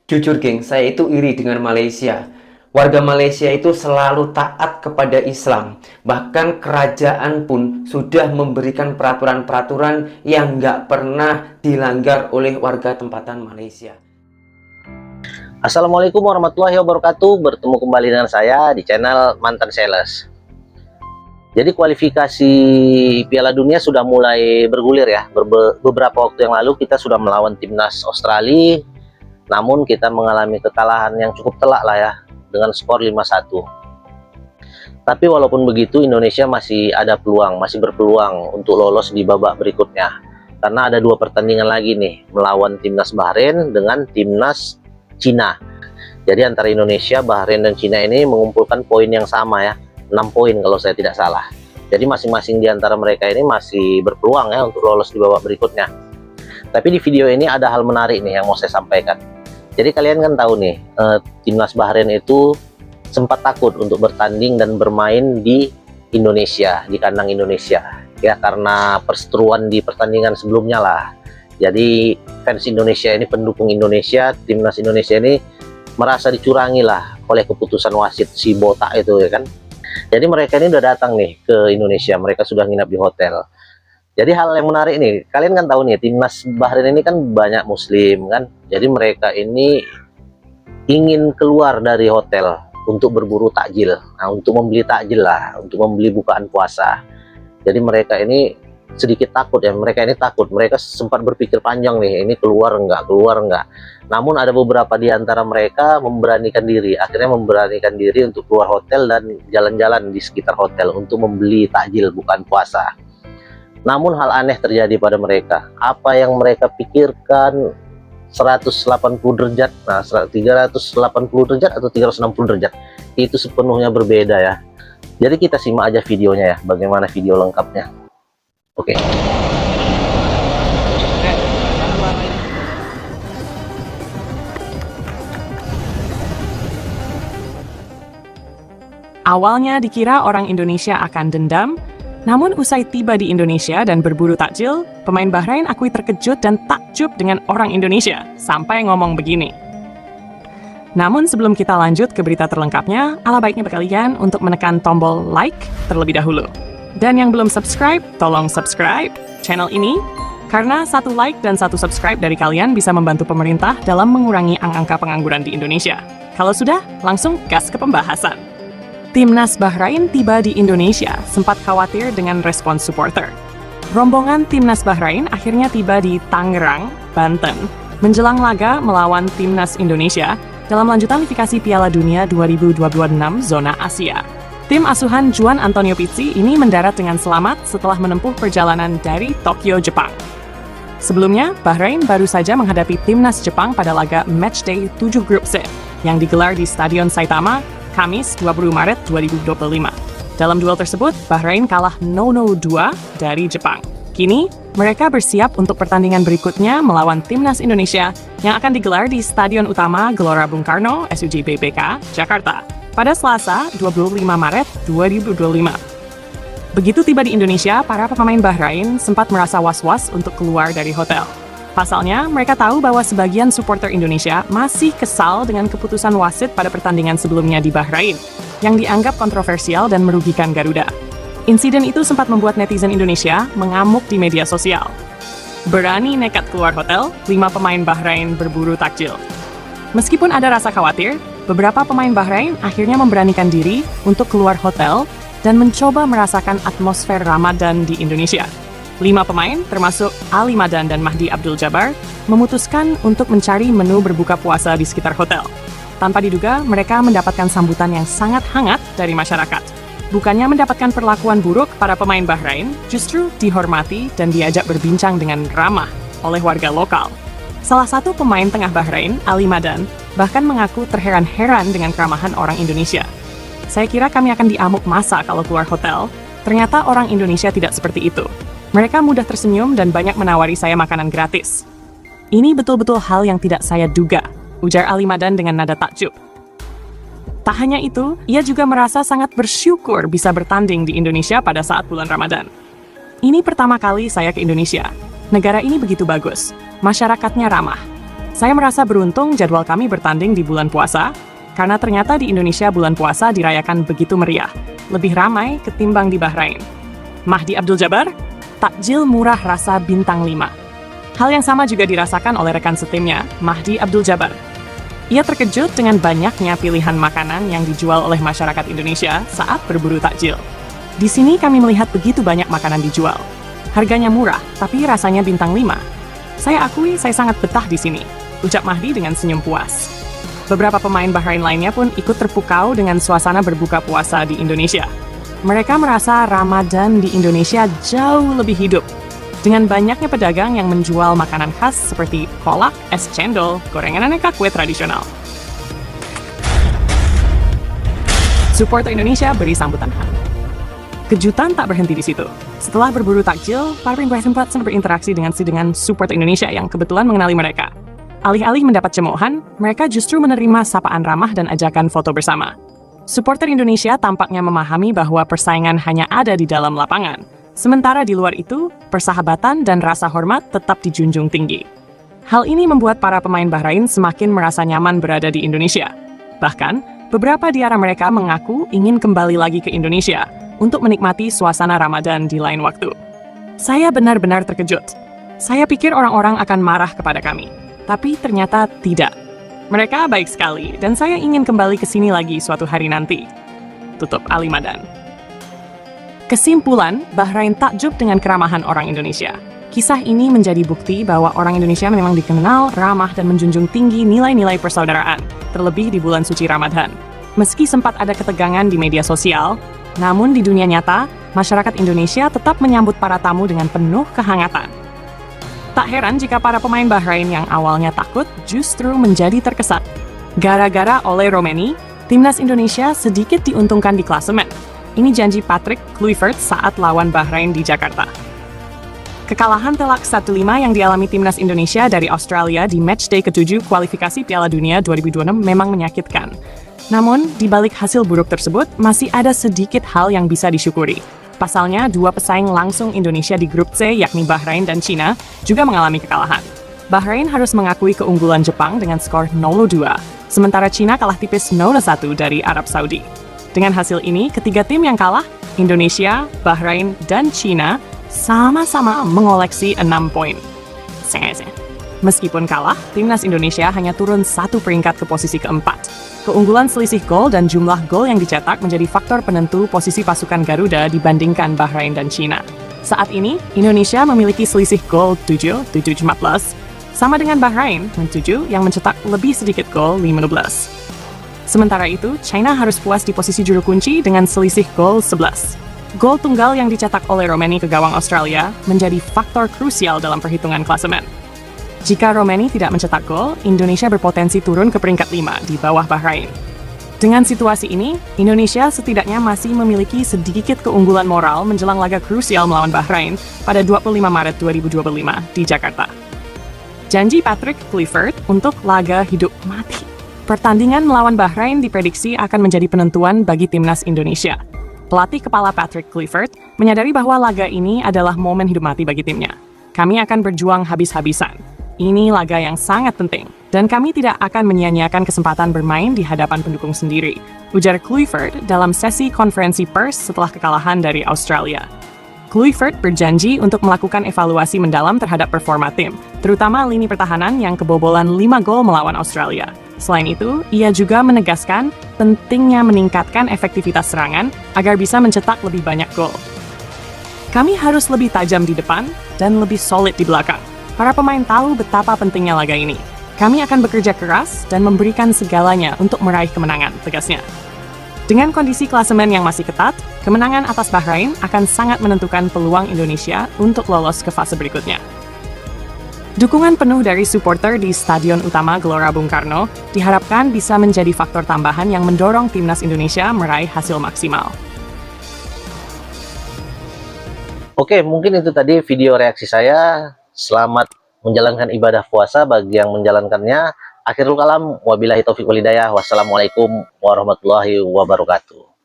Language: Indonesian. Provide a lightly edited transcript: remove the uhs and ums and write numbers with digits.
Jujur geng, saya itu iri dengan Malaysia. Warga Malaysia itu selalu taat kepada Islam. Bahkan kerajaan pun sudah memberikan peraturan-peraturan yang nggak pernah dilanggar oleh warga tempatan Malaysia. Assalamualaikum warahmatullahi wabarakatuh. Bertemu kembali dengan saya di channel Mantan Sales. Jadi kualifikasi Piala Dunia sudah mulai bergulir ya. Beberapa waktu yang lalu kita sudah melawan timnas Australia, namun kita mengalami kekalahan yang cukup telak lah ya, dengan skor 5-1. Tapi walaupun begitu, Indonesia masih ada peluang, masih berpeluang untuk lolos di babak berikutnya. Karena ada 2 pertandingan lagi nih, melawan timnas Bahrain dengan timnas Cina. Jadi antara Indonesia, Bahrain, dan Cina ini mengumpulkan poin yang sama ya, 6 poin kalau saya tidak salah. Jadi masing-masing di antara mereka ini masih berpeluang ya untuk lolos di babak berikutnya. Tapi di video ini ada hal menarik nih yang mau saya sampaikan. Jadi kalian kan tahu nih, timnas Bahrain itu sempat takut untuk bertanding dan bermain di Indonesia, di kandang Indonesia. Ya karena perseteruan di pertandingan sebelumnya lah. Jadi fans Indonesia ini, pendukung Indonesia, timnas Indonesia ini merasa dicurangi lah oleh keputusan wasit si botak itu ya kan. Jadi mereka ini udah datang nih ke Indonesia, mereka sudah nginap di hotel. Jadi hal yang menarik nih, kalian kan tahu nih timnas Bahrain ini kan banyak muslim kan. Jadi mereka ini ingin keluar dari hotel untuk berburu takjil. Nah, untuk membeli takjil lah, untuk membeli bukaan puasa. Jadi mereka ini sedikit takut ya, mereka ini takut. Mereka sempat berpikir panjang nih, ini keluar enggak, keluar enggak. Namun ada beberapa di antara mereka memberanikan diri, akhirnya memberanikan diri untuk keluar hotel dan jalan-jalan di sekitar hotel untuk membeli takjil bukaan puasa. Namun hal aneh terjadi pada mereka. Apa yang mereka pikirkan 180 derajat, nah 380 derajat atau 360 derajat, itu sepenuhnya berbeda ya. Jadi kita simak aja videonya ya, bagaimana video lengkapnya. Oke. Awalnya dikira orang Indonesia akan dendam, namun usai tiba di Indonesia dan berburu takjil, pemain Bahrain akui terkejut dan takjub dengan orang Indonesia, sampai ngomong begini. Namun sebelum kita lanjut ke berita terlengkapnya, ala baiknya bagi kalian untuk menekan tombol like terlebih dahulu. Dan yang belum subscribe, tolong subscribe channel ini, karena 1 like dan 1 subscribe dari kalian bisa membantu pemerintah dalam mengurangi angka pengangguran di Indonesia. Kalau sudah, langsung gas ke pembahasan. Timnas Bahrain tiba di Indonesia, sempat khawatir dengan respons supporter. Rombongan Timnas Bahrain akhirnya tiba di Tangerang, Banten, menjelang laga melawan Timnas Indonesia dalam lanjutan kualifikasi Piala Dunia 2026 zona Asia. Tim asuhan Juan Antonio Pizzi ini mendarat dengan selamat setelah menempuh perjalanan dari Tokyo, Jepang. Sebelumnya, Bahrain baru saja menghadapi Timnas Jepang pada laga Matchday 7 Grup C yang digelar di Stadion Saitama, Kamis 20 Maret 2025. Dalam duel tersebut, Bahrain kalah 0-2 dari Jepang. Kini, mereka bersiap untuk pertandingan berikutnya melawan Timnas Indonesia yang akan digelar di Stadion Utama Gelora Bung Karno, SUJ BBK, Jakarta, pada Selasa 25 Maret 2025. Begitu tiba di Indonesia, para pemain Bahrain sempat merasa was-was untuk keluar dari hotel. Pasalnya, mereka tahu bahwa sebagian supporter Indonesia masih kesal dengan keputusan wasit pada pertandingan sebelumnya di Bahrain, yang dianggap kontroversial dan merugikan Garuda. Insiden itu sempat membuat netizen Indonesia mengamuk di media sosial. Berani nekat keluar hotel, 5 pemain Bahrain berburu takjil. Meskipun ada rasa khawatir, beberapa pemain Bahrain akhirnya memberanikan diri untuk keluar hotel dan mencoba merasakan atmosfer Ramadan di Indonesia. 5 pemain, termasuk Ali Madan dan Mahdi Abdul Jabbar, memutuskan untuk mencari menu berbuka puasa di sekitar hotel. Tanpa diduga, mereka mendapatkan sambutan yang sangat hangat dari masyarakat. Bukannya mendapatkan perlakuan buruk para pemain Bahrain, justru dihormati dan diajak berbincang dengan ramah oleh warga lokal. Salah satu pemain tengah Bahrain, Ali Madan, bahkan mengaku terheran-heran dengan keramahan orang Indonesia. Saya kira kami akan diamuk massa kalau keluar hotel. Ternyata orang Indonesia tidak seperti itu. Mereka mudah tersenyum dan banyak menawari saya makanan gratis. Ini betul-betul hal yang tidak saya duga, ujar Ali Madan dengan nada takjub. Tak hanya itu, ia juga merasa sangat bersyukur bisa bertanding di Indonesia pada saat bulan Ramadan. Ini pertama kali saya ke Indonesia. Negara ini begitu bagus, masyarakatnya ramah. Saya merasa beruntung jadwal kami bertanding di bulan puasa, karena ternyata di Indonesia bulan puasa dirayakan begitu meriah, lebih ramai ketimbang di Bahrain. Mahdi Abdul Jabbar, takjil murah rasa bintang 5. Hal yang sama juga dirasakan oleh rekan setimnya, Mahdi Abdul Jabbar. Ia terkejut dengan banyaknya pilihan makanan yang dijual oleh masyarakat Indonesia saat berburu takjil. Di sini kami melihat begitu banyak makanan dijual. Harganya murah, tapi rasanya bintang 5. Saya akui saya sangat betah di sini, ucap Mahdi dengan senyum puas. Beberapa pemain Bahrain lainnya pun ikut terpukau dengan suasana berbuka puasa di Indonesia. Mereka merasa Ramadan di Indonesia jauh lebih hidup, dengan banyaknya pedagang yang menjual makanan khas seperti kolak, es cendol, gorengan aneka kue tradisional. Supporter Indonesia beri sambutan hangat. Kejutan tak berhenti di situ. Setelah berburu takjil, para pemain sempat berinteraksi dengan supporter Indonesia yang kebetulan mengenali mereka. Alih-alih mendapat cemoohan, mereka justru menerima sapaan ramah dan ajakan foto bersama. Supporter Indonesia tampaknya memahami bahwa persaingan hanya ada di dalam lapangan. Sementara di luar itu, persahabatan dan rasa hormat tetap dijunjung tinggi. Hal ini membuat para pemain Bahrain semakin merasa nyaman berada di Indonesia. Bahkan, beberapa di antara mereka mengaku ingin kembali lagi ke Indonesia untuk menikmati suasana Ramadan di lain waktu. Saya benar-benar terkejut. Saya pikir orang-orang akan marah kepada kami, tapi ternyata tidak. Mereka baik sekali, dan saya ingin kembali ke sini lagi suatu hari nanti. Tutup Ali Madan. Kesimpulan, Bahrain takjub dengan keramahan orang Indonesia. Kisah ini menjadi bukti bahwa orang Indonesia memang dikenal ramah dan menjunjung tinggi nilai-nilai persaudaraan, terlebih di bulan suci Ramadan. Meski sempat ada ketegangan di media sosial, namun di dunia nyata, masyarakat Indonesia tetap menyambut para tamu dengan penuh kehangatan. Tak heran jika para pemain Bahrain yang awalnya takut justru menjadi terkesan. Gara-gara oleh Romeni, timnas Indonesia sedikit diuntungkan di klasemen. Ini janji Patrick Kluivert saat lawan Bahrain di Jakarta. Kekalahan telak 1-5 yang dialami timnas Indonesia dari Australia di matchday ke-7 kualifikasi Piala Dunia 2026 memang menyakitkan. Namun, di balik hasil buruk tersebut, masih ada sedikit hal yang bisa disyukuri. Pasalnya, dua pesaing langsung Indonesia di grup C, yakni Bahrain dan Cina, juga mengalami kekalahan. Bahrain harus mengakui keunggulan Jepang dengan skor 0-2, sementara Cina kalah tipis 0-1 dari Arab Saudi. Dengan hasil ini, ketiga tim yang kalah, Indonesia, Bahrain, dan Cina, sama-sama mengoleksi 6 poin. Meskipun kalah, timnas Indonesia hanya turun 1 peringkat ke posisi keempat. Keunggulan selisih gol dan jumlah gol yang dicetak menjadi faktor penentu posisi pasukan Garuda dibandingkan Bahrain dan Cina. Saat ini, Indonesia memiliki selisih gol 7-14, sama dengan Bahrain, 7 yang mencetak lebih sedikit gol 15. Sementara itu, China harus puas di posisi juru kunci dengan selisih gol 11. Gol tunggal yang dicetak oleh Romeni ke gawang Australia menjadi faktor krusial dalam perhitungan klasemen. Jika Romeni tidak mencetak gol, Indonesia berpotensi turun ke peringkat 5 di bawah Bahrain. Dengan situasi ini, Indonesia setidaknya masih memiliki sedikit keunggulan moral menjelang laga krusial melawan Bahrain pada 25 Maret 2025 di Jakarta. Janji Patrick Kluivert untuk laga hidup mati. Pertandingan melawan Bahrain diprediksi akan menjadi penentuan bagi timnas Indonesia. Pelatih kepala Patrick Kluivert menyadari bahwa laga ini adalah momen hidup mati bagi timnya. Kami akan berjuang habis-habisan. Ini laga yang sangat penting, dan kami tidak akan menyia-nyiakan kesempatan bermain di hadapan pendukung sendiri, ujar Kluivert dalam sesi konferensi pers setelah kekalahan dari Australia. Kluivert berjanji untuk melakukan evaluasi mendalam terhadap performa tim, terutama lini pertahanan yang kebobolan 5 gol melawan Australia. Selain itu, ia juga menegaskan pentingnya meningkatkan efektivitas serangan agar bisa mencetak lebih banyak gol. Kami harus lebih tajam di depan dan lebih solid di belakang. Para pemain tahu betapa pentingnya laga ini. Kami akan bekerja keras dan memberikan segalanya untuk meraih kemenangan, tegasnya. Dengan kondisi klasemen yang masih ketat, kemenangan atas Bahrain akan sangat menentukan peluang Indonesia untuk lolos ke fase berikutnya. Dukungan penuh dari supporter di Stadion Utama Gelora Bung Karno diharapkan bisa menjadi faktor tambahan yang mendorong timnas Indonesia meraih hasil maksimal. Oke, mungkin itu tadi video reaksi saya. Selamat menjalankan ibadah puasa bagi yang menjalankannya. Akhirul kalam, wabillahi taufiq walhidayah. Wassalamualaikum warahmatullahi wabarakatuh.